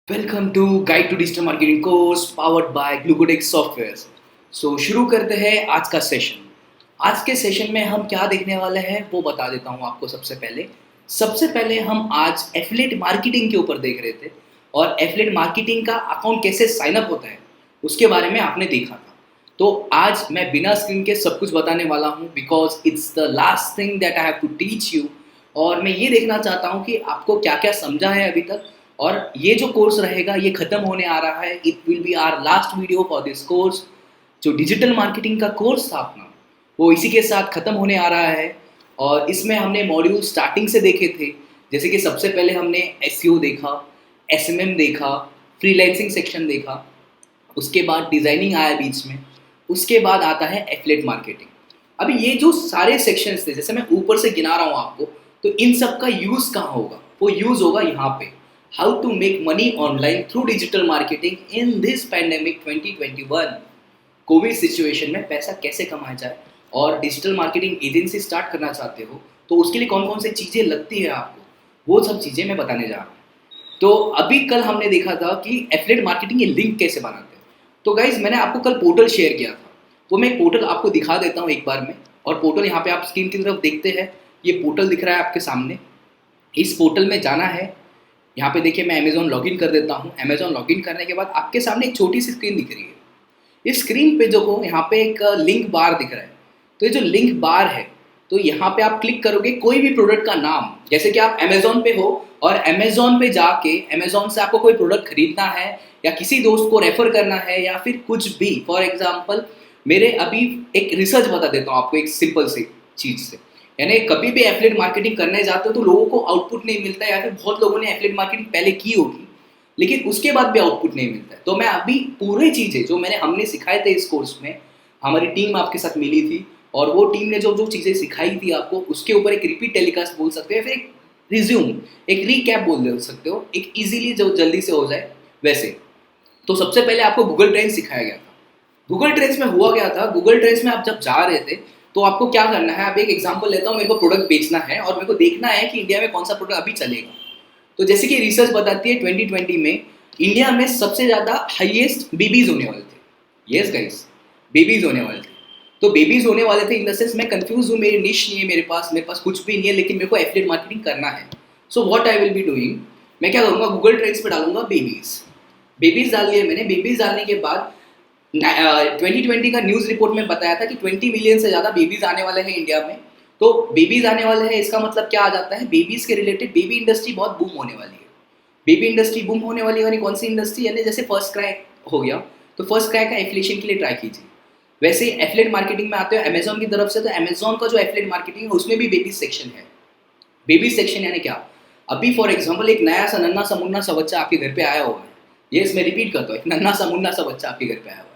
Welcome to guide to digital marketing course powered by Glucodex software. शुरू करते हैं आज का सेशन। आज के सेशन में हम क्या देखने वाले हैं वो बता देता हूँ आपको। सबसे पहले हम आज एफिलिएट मार्केटिंग के ऊपर देख रहे थे और एफिलिएट मार्केटिंग का अकाउंट कैसे साइन अप होता है उसके बारे में आपने देखा था। तो आज मैं बिना स्क्रीन के सब कुछ बताने वाला हूँ because it's the last thing that I have to teach you. और मैं ये देखना चाहता हूँ कि आपको क्या क्या समझा है अभी तक। और ये जो कोर्स रहेगा ये खत्म होने आ रहा है। It will be our last video for this course. जो डिजिटल मार्केटिंग का कोर्स था अपना वो इसी के साथ खत्म होने आ रहा है। और इसमें हमने मॉड्यूल स्टार्टिंग से देखे थे, जैसे कि सबसे पहले हमने एसईओ देखा, एसएमएम देखा, फ्रीलांसिंग सेक्शन देखा, उसके बाद डिज़ाइनिंग आया बीच में, उसके बाद आता है एफिलिएट मार्केटिंग। अभी ये जो सारे सेक्शंस थे, जैसे मैं ऊपर से गिना रहा हूँ आपको, तो इन सब का यूज़ कहाँ होगा? वो यूज़ होगा यहाँ पे, how to make money online through digital marketing in this pandemic 2021। Covid situation में पैसा कैसे कमाया जाए। और डिजिटल मार्केटिंग एजेंसी स्टार्ट करना चाहते हो तो उसके लिए कौन कौन सी चीज़ें लगती है आपको, वो सब चीज़ें मैं बताने जा रहा हूँ। तो अभी कल हमने देखा था कि एफिलिएट मार्केटिंग ये लिंक कैसे बनाते हैं। तो गाइज मैंने आपको कल पोर्टल शेयर किया था, वो मैं पोर्टल आपको दिखा देता हूँ एक बार में। और पोर्टल यहाँ पे आप स्क्रीन की तरफ देखते हैं, ये पोर्टल दिख रहा है आपके सामने। इस पोर्टल में जाना है। यहाँ पे देखिए मैं अमेजॉन लॉगिन कर देता हूँ। अमेजॉन लॉगिन करने के बाद आपके सामने एक छोटी सी स्क्रीन दिख रही है। इस स्क्रीन पे जो हो यहाँ पे एक लिंक बार दिख रहा है। तो ये जो लिंक बार है, तो यहाँ पे आप क्लिक करोगे कोई भी प्रोडक्ट का नाम, जैसे कि आप अमेजॉन पे हो और अमेजॉन पे जाके अमेजॉन से आपको कोई प्रोडक्ट खरीदना है या किसी दोस्त को रेफर करना है या फिर कुछ भी। फॉर एग्जाम्पल मेरे अभी एक रिसर्च बता देता हूँ आपको एक सिंपल सी चीज़ से। यानी कभी भी एफिलिएट मार्केटिंग करने जाते हो तो लोगों को आउटपुट नहीं मिलता है, या फिर बहुत लोगों ने एफिलिएट मार्केटिंग पहले की होगी लेकिन उसके बाद भी आउटपुट नहीं मिलता है। तो मैं अभी पूरी चीज़ें जो हमने सिखाए थे इस कोर्स में, हमारी टीम आपके साथ मिली थी और वो टीम ने जो जो चीज़ें सिखाई थी आपको उसके ऊपर एक रिपीट टेलीकास्ट बोल सकते हो, फिर एक रिज्यूम, एक रीकैप बोल सकते हो, एक इजीली जो जल्दी से हो जाए वैसे। तो सबसे पहले आपको गूगल ट्रेंड्स सिखाया गया था। गूगल ट्रेंड्स में हुआ क्या था, गूगल ट्रेंड्स में आप जब जा रहे थे तो आपको क्या करना है। अब एक एग्जांपल लेता हूँ, मेरे को प्रोडक्ट बेचना है और मेरे को देखना है कि इंडिया में कौन सा प्रोडक्ट अभी चलेगा। तो जैसे कि रिसर्च बताती है 2020 में इंडिया में सबसे ज़्यादा हाईएस्ट बेबीज होने वाले थे। यस गाइस, बेबीज होने वाले थे। तो बेबीज होने वाले थे इन द सेंस मैं कंफ्यूज हूँ, मेरी निश नहीं है, मेरे पास कुछ भी नहीं है, लेकिन मेरे को एफिलिएट मार्केटिंग करना है। So what I will be doing, मैं क्या करूँगा, गूगल ट्रेंड्स पे डालूंगा बेबीज। बेबीज डाल लिया मैंने। बेबीज डालने के बाद 2020 का न्यूज़ रिपोर्ट में बताया था कि 20 मिलियन से ज़्यादा बेबीज आने वाले हैं इंडिया में। तो बेबीज आने वाले हैं, इसका मतलब क्या आ जाता है, बेबीज के रिलेटेड बेबी इंडस्ट्री बहुत बूम होने वाली है। बेबी इंडस्ट्री बूम होने वाली है, यानी कौन सी इंडस्ट्री, यानी जैसे फर्स्ट क्राई हो गया तो फर्स्ट क्राई का एफिलिएशन के लिए ट्राई कीजिए। वैसे ही एफिलिएट मार्केटिंग में आते हो अमेजॉन की तरफ से, तो अमेजॉन का जो एफिलिएट मार्केटिंग है उसमें भी बेबी सेक्शन है। बेबी सेक्शन यानी क्या, अभी फॉर एग्जाम्पल एक नया सा नन्ना सा मुन्ना सा बच्चा आपके घर पे आया हुआ है। ये इसमें रिपीट करता हूँ, एक नन्ना सा मुन्ना सा बच्चा आपके घर पे आया हुआ है।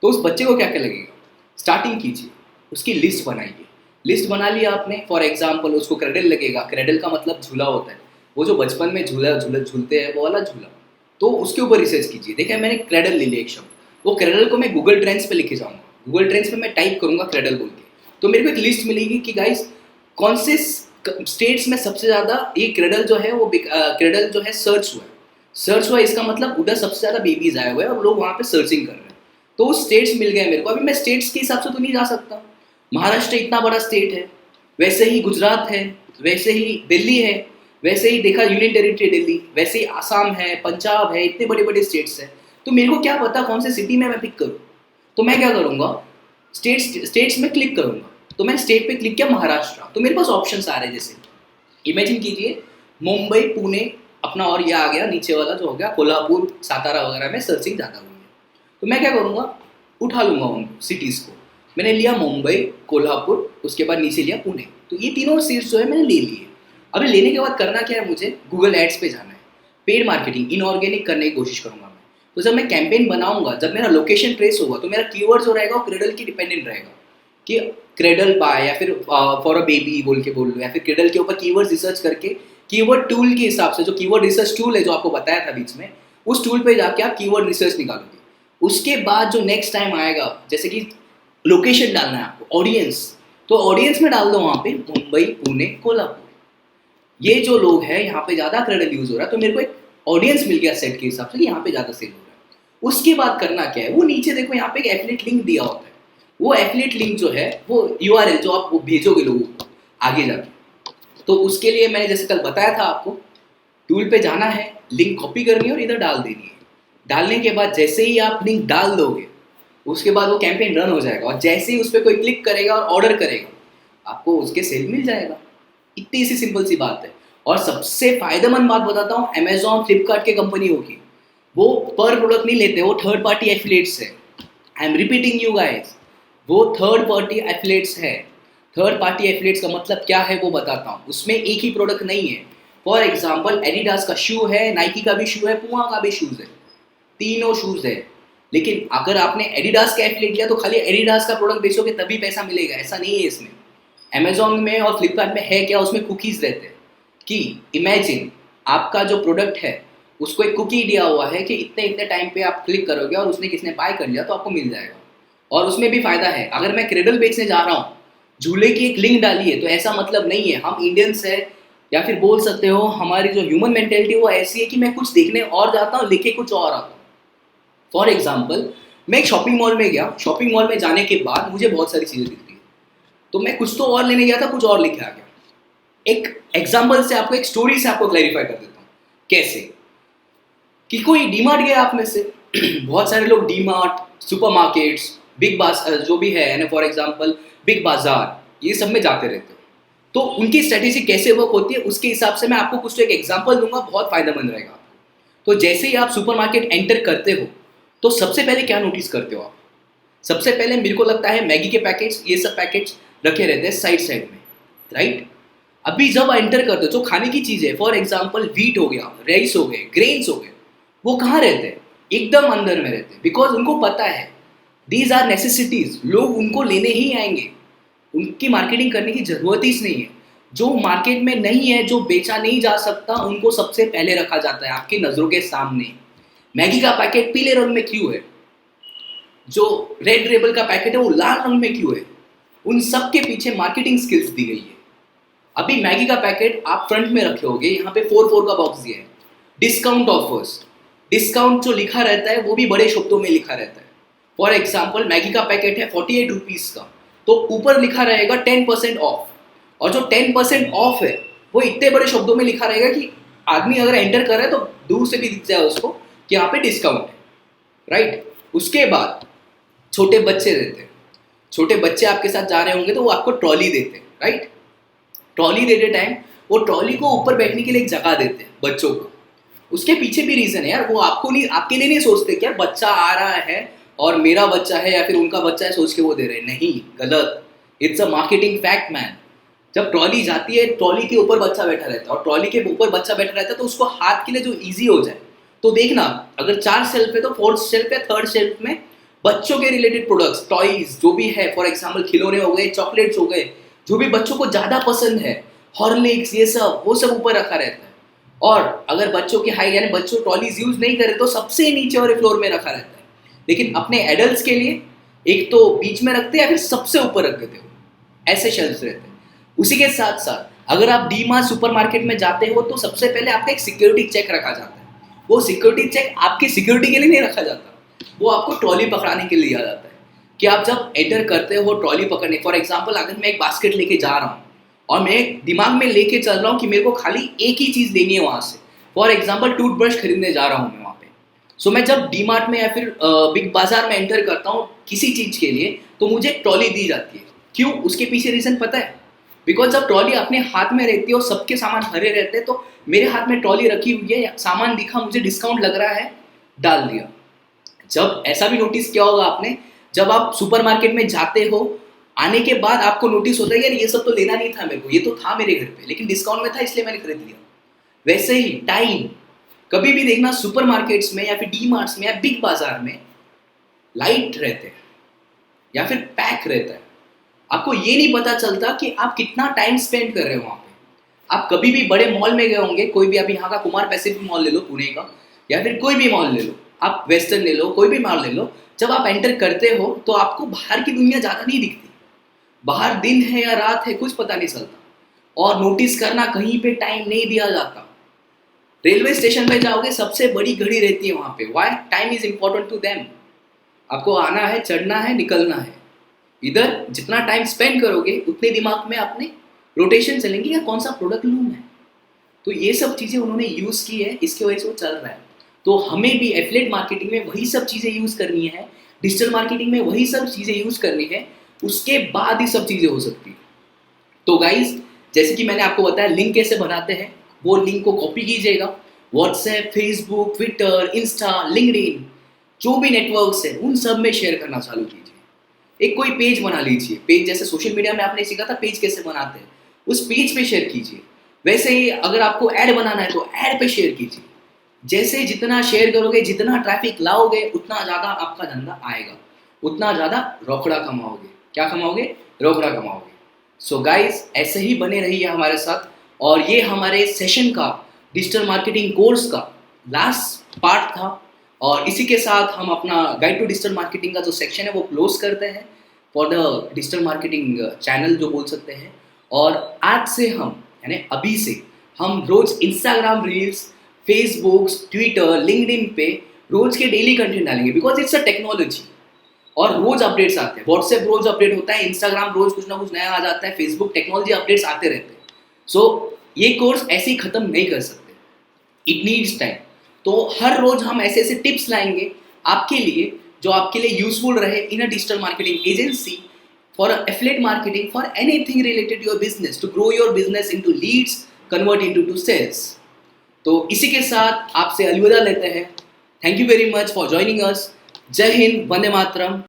तो उस बच्चे को क्या क्या लगेगा, स्टार्टिंग कीजिए, उसकी लिस्ट बनाइए। लिस्ट बना लिया आपने, फॉर एग्जाम्पल उसको क्रेडल लगेगा। क्रेडल का मतलब झूला होता है, वो जो बचपन में झूला झूलते हैं वो वाला झूला। तो उसके ऊपर रिसर्च कीजिए। देखिए मैंने क्रेडल ले लिया एक शब्द, वो क्रेडल को मैं गूगल ट्रेंड्स पे लेके जाऊँगा। गूगल ट्रेंड्स पे मैं टाइप करूँगा क्रेडल बोल के, तो मेरे को एक लिस्ट मिलेगी कि गाइस कौन से स्टेट्स में सबसे ज़्यादा ये क्रेडल जो है वो क्रेडल जो है सर्च हुआ। इसका मतलब उधर सबसे ज़्यादा बेबीज आए हुए हैं और लोग वहाँ पे सर्चिंग कर रहे हैं। तो स्टेट्स मिल गए मेरे को। अभी मैं स्टेट्स के हिसाब से तो नहीं जा सकता, महाराष्ट्र इतना बड़ा स्टेट है, वैसे ही गुजरात है, वैसे ही दिल्ली है, वैसे ही देखा यूनियन टेरिटरी दिल्ली, वैसे ही आसाम है, पंजाब है, इतने बड़े बड़े स्टेट्स हैं। तो मेरे को क्या पता कौन से सिटी में मैं पिक करूँ। तो मैं क्या करूँगा, स्टेट्स में क्लिक करूँगा। तो मैं स्टेट पे क्लिक किया महाराष्ट्र, तो मेरे पास ऑप्शंस आ रहे हैं। जैसे इमेजिन कीजिए मुंबई, पुणे अपना, और ये आ गया नीचे वाला जो हो गया कोल्हापुर, सातारा वगैरह में सर्चिंग ज़्यादा हुई है। तो मैं क्या करूँगा, उठा लूँगा उन सिटीज़ को। मैंने लिया मुंबई, कोल्हापुर, उसके बाद नीचे लिया पुणे। तो ये तीनों सीट्स जो है मैंने ले लिए। अभी लेने के बाद करना क्या है, मुझे गूगल एड्स पे जाना है। पेड मार्केटिंग इनऑर्गेनिक करने की कोशिश करूँगा मैं। तो जब मैं कैंपेन बनाऊंगा, जब मेरा लोकेशन ट्रेस होगा, तो मेरा कीवर्ड जो रहेगा वो क्रेडल की डिपेंडेंट रहेगा कि क्रेडल बाय या फिर फॉर अ बेबी बोल के बोल लो, या फिर क्रेडल के ऊपर कीवर्ड रिसर्च करके कीवर्ड टूल के हिसाब से, जो कीवर्ड रिसर्च टूल है जो आपको बताया था बीच में, उस टूल पे जाके आप कीवर्ड रिसर्च निकालोगे। उसके बाद जो नेक्स्ट टाइम आएगा, जैसे कि लोकेशन डालना है आपको, ऑडियंस, तो ऑडियंस में डाल दो वहाँ पे मुंबई, पुणे, कोल्हापुर। ये जो लोग हैं यहाँ पे ज़्यादा क्रेडल यूज़ हो रहा है, तो मेरे को एक ऑडियंस मिल गया सेट के हिसाब से कि यहाँ पे ज़्यादा सेल हो रहा है। उसके बाद करना क्या है, वो नीचे देखो यहाँ पे एक एफिलिएट लिंक दिया होता है। वो एफिलिएट लिंक जो है वो यूआरएल जो आप वो भेजोगे लोगों को आगे जाके, तो उसके लिए मैंने जैसे कल बताया था आपको, टूल पे जाना है, लिंक कॉपी करनी है और इधर डाल देनी है। डालने के बाद जैसे ही आप लिंक डाल दोगे उसके बाद वो कैंपेन रन हो जाएगा, और जैसे ही उस पर कोई क्लिक करेगा और ऑर्डर करेगा आपको उसके सेल मिल जाएगा। इतनी सी सिंपल सी बात है। और सबसे फायदेमंद बात बताता हूँ, अमेजॉन फ्लिपकार्ट के कंपनियों की, वो पर प्रोडक्ट नहीं लेते, वो थर्ड पार्टी एफिलिएट्स है। I am repeating you guys, वो थर्ड पार्टी एफिलिएट्स है। थर्ड पार्टी एफिलिएट्स का मतलब क्या है वो बताता हूँ। उसमें एक ही प्रोडक्ट नहीं है। फॉर एग्जाम्पल एडिडास का शू है, नाइकी का भी शू है, पुमा का भी शूज़ है, तीनों शूज़ है। लेकिन अगर आपने एडिडास का एफिलिएट लिया तो खाली एडिडास का प्रोडक्ट बेचोगे तभी पैसा मिलेगा, ऐसा नहीं है। इसमें अमेजॉन में और फ्लिपकार्ट में है क्या, उसमें कुकीज़ रहते हैं कि इमेजिन आपका जो प्रोडक्ट है उसको एक कुकी दिया हुआ है कि इतने इतने टाइम पे आप क्लिक करोगे और उसने किसने बाय कर लिया तो आपको मिल जाएगा। और उसमें भी फ़ायदा है, अगर मैं क्रेडल बेचने जा रहा हूँ, झूले की एक लिंक डाली है, तो ऐसा मतलब नहीं है, हम इंडियंस है, या फिर बोल सकते हो हमारी जो ह्यूमन मेंटेलिटी वो ऐसी है कि मैं कुछ देखने और जाता हूँ, लेके कुछ और आता हूँ। फॉर एग्जाम्पल मैं एक शॉपिंग मॉल में गया, शॉपिंग मॉल में जाने के बाद मुझे बहुत सारी चीज़ें दिख रही है, तो मैं कुछ तो और लेने गया था, कुछ और लेके आ गया। एक एग्जाम्पल से आपको, एक स्टोरी से आपको क्लैरिफाई कर देता हूँ कैसे। कि कोई डीमार्ट गया आप में से बहुत सारे लोग डीमार्ट, सुपरमार्केट्स, बिग बास जो भी है ना, फॉर एग्जांपल बिग बाजार, ये सब में जाते रहते हो। तो उनकी स्ट्रेटेजी कैसे वर्क होती है उसके हिसाब से मैं आपको कुछ तो एक एग्जांपल दूंगा, बहुत फायदेमंद रहेगा। तो जैसे ही आप सुपरमार्केट एंटर करते हो तो सबसे पहले क्या नोटिस करते हो आप? सबसे पहले मेरे को लगता है मैगी के पैकेट्स, ये सब पैकेट्स रखे रहते हैं साइड साइड में, राइट। अभी जब एंटर करते हो जो खाने की चीज़ है, फॉर एग्जांपल व्हीट हो गया, राइस हो गए, ग्रेन्स हो गए, वो कहाँ रहते हैं? एकदम अंदर में रहते हैं, बिकॉज उनको पता है दीज आर नेसेसिटीज, लोग उनको लेने ही आएंगे, उनकी मार्केटिंग करने की जरूरत ही नहीं है। जो मार्केट में नहीं है, जो बेचा नहीं जा सकता, उनको सबसे पहले रखा जाता है आपकी नज़रों के सामने। मैगी का पैकेट पीले रंग में क्यों है? जो रेड रेबल का पैकेट है वो लाल रंग में क्यों है? उन सब के पीछे मार्केटिंग स्किल्स दी गई है। अभी मैगी का पैकेट आप फ्रंट में रखे होगे, यहाँ पे 4-4 का बॉक्स दिया है, डिस्काउंट ऑफर्स। डिस्काउंट जो लिखा रहता है वो भी बड़े शब्दों में लिखा रहता है। फॉर एग्जाम्पल मैगी का पैकेट है 48 रुपीज़ का, तो ऊपर लिखा रहेगा 10% ऑफ, और जो 10% ऑफ है वो इतने बड़े शब्दों में लिखा रहेगा कि आदमी अगर एंटर कर रहा है तो दूर से भी दिख जाए उसको कि यहाँ पे डिस्काउंट है, राइट। उसके बाद छोटे बच्चे रहते हैं, छोटे बच्चे आपके साथ जा रहे होंगे तो वो आपको ट्रॉली देते हैं, राइट। ट्रॉली देते टाइम वो ट्रॉली को ऊपर बैठने के लिए एक जगह देते हैं बच्चों को। उसके पीछे भी रीजन है यार, वो आपको नहीं, आपके लिए नहीं सोचते कि यार बच्चा आ रहा है और मेरा बच्चा है या फिर उनका बच्चा है सोच के वो दे रहे हैं, नहीं, गलत। It's a marketing fact man. जब ट्रॉली जाती है, ट्रॉली के ऊपर बच्चा बैठा रहता है, और ट्रॉली के ऊपर बच्चा बैठा रहता है तो उसको हाथ के लिए जो ईजी हो जाए। तो देखना, अगर 4 शेल्फ है तो 4th शेल्फ या 3rd शेल्फ में बच्चों के रिलेटेड प्रोडक्ट्स, टॉयज जो भी है, फॉर एग्जाम्पल खिलौने हो गए, चॉकलेट्स हो गए, जो भी बच्चों को ज़्यादा पसंद है, हॉर्लिक्स, ये सब, वो सब ऊपर रखा रहता है। और अगर बच्चों की हाइट, यानी बच्चों ट्रॉलीज यूज नहीं करे तो सबसे नीचे वाले फ्लोर में रखा रहता है। लेकिन अपने एडल्ट्स के लिए एक तो बीच में रखते हैं या फिर सबसे ऊपर रख देते हो, ऐसे शेल्फ्स रहते हैं। उसी के साथ साथ अगर आप डी मार्ट सुपरमार्केट में जाते हो तो सबसे पहले आपका एक सिक्योरिटी चेक रखा जाता है। वो सिक्योरिटी चेक आपकी सिक्योरिटी के लिए नहीं रखा जाता, वो आपको ट्रॉली पकड़ाने के लिए दिया जाता है कि आप जब एंटर करते हो ट्रॉली पकड़ने। फॉर एग्जाम्पल अगर मैं एक बास्केट लेके जा रहा हूँ और मैं दिमाग में लेके चल रहा हूँ कि मेरे को खाली एक ही चीज़ लेनी है वहाँ से, फॉर एग्जाम्पल टूथब्रश खरीदने जा रहा हूँ मैं वहाँ पे, सो मैं जब डी मार्ट में या फिर बिग बाजार में एंटर करता हूँ किसी चीज़ के लिए तो मुझे ट्रॉली दी जाती है। क्यों? उसके पीछे रीज़न पता है, बिकॉज जब ट्रॉली अपने हाथ में रहती है और सबके सामान भरे रहते हैं, तो मेरे हाथ में ट्रॉली रखी हुई है, सामान दिखा, मुझे डिस्काउंट लग रहा है, डाल दिया। जब ऐसा भी नोटिस किया होगा आपने, जब आप सुपरमार्केट में जाते हो, आने के बाद आपको नोटिस होता है यार ये सब तो लेना नहीं था मेरे को, ये तो था मेरे घर पे लेकिन डिस्काउंट में था इसलिए मैंने खरीद लिया। वैसे ही टाइम, कभी भी देखना सुपरमार्केट्स में या फिर डी मार्ट्स में या बिग बाजार में लाइट रहते हैं या फिर पैक रहता है। आपको ये नहीं पता चलता कि आप कितना टाइम स्पेंड कर रहे हो वहाँ पे। आप कभी भी बड़े मॉल में गए होंगे, कोई भी, अभी यहाँ का कुमार पैसिफिक मॉल ले लो पुणे का, या फिर कोई भी मॉल ले लो, आप वेस्टर्न ले लो, कोई भी मॉल ले लो, जब आप एंटर करते हो तो आपको बाहर की दुनिया ज़्यादा नहीं दिखती। बाहर दिन है या रात है कुछ पता नहीं चलता, और नोटिस करना कहीं पे टाइम नहीं दिया जाता। रेलवे स्टेशन पे जाओगे, सबसे बड़ी घड़ी रहती है वहाँ पे। Why? Time is important to them. आपको आना है, चढ़ना है, निकलना है। इधर जितना टाइम स्पेंड करोगे उतने दिमाग में अपने रोटेशन चलेंगे या कौन सा प्रोडक्ट लूँ मैं। तो ये सब चीज़ें उन्होंने यूज़ की है, इसकी वजह से वो चल रहा है। तो हमें भी एफिलिएट मार्केटिंग में वही सब चीज़ें यूज़ करनी है, डिजिटल मार्केटिंग में वही सब चीज़ें यूज़ करनी है, उसके बाद ही सब चीज़ें हो सकती है। तो गाइज, जैसे कि मैंने आपको बताया लिंक कैसे बनाते हैं, वो लिंक को कॉपी कीजिएगा। WhatsApp, Facebook, Twitter, Insta, LinkedIn, जो भी नेटवर्क्स है उन सब में शेयर करना चालू कीजिए। एक कोई पेज बना लीजिए। पेज जैसे सोशल मीडिया में आपने सीखा था पेज कैसे बनाते हैं, उस पेज पे शेयर कीजिए। वैसे ही अगर आपको ऐड बनाना है तो ऐड पे शेयर कीजिए। जैसे जितना शेयर करोगे, जितना ट्रैफिक लाओगे, उतना ज़्यादा आपका धंधा आएगा, उतना ज़्यादा रोकड़ा कमाओगे। क्या कमाओगे? रोकड़ा कमाओगे। सो गाइज, ऐसे ही बने रहिए हमारे साथ। और ये हमारे सेशन का, डिजिटल मार्केटिंग कोर्स का लास्ट पार्ट था। और इसी के साथ हम अपना गाइड टू डिजिटल मार्केटिंग का जो सेक्शन है वो क्लोज करते हैं for the digital marketing channel जो बोल सकते हैं। और आज से हम, यानी अभी से हम रोज Instagram reels, Facebook, Twitter, LinkedIn पे रोज के डेली कंटेंट डालेंगे, बिकॉज इट्स अ टेक्नोलॉजी। और रोज अपडेट्स आते हैं। व्हाट्सएप रोज अपडेट होता है, इंस्टाग्राम रोज कुछ ना कुछ नया आ जाता है, फेसबुक टेक्नोलॉजी अपडेट्स आते रहते हैं। सो ये कोर्स ऐसे ही खत्म नहीं कर सकते, इट नीड्स टाइम। तो हर रोज हम ऐसे ऐसे टिप्स लाएंगे आपके लिए, जो आपके लिए यूजफुल रहे in a digital marketing agency, for affiliate marketing, for anything related your business, to grow your business into leads, convert into to sales. तो इसी के साथ आपसे अलविदा लेते हैं। Thank you very much for joining us. जय हिंद, वंदे मातरम।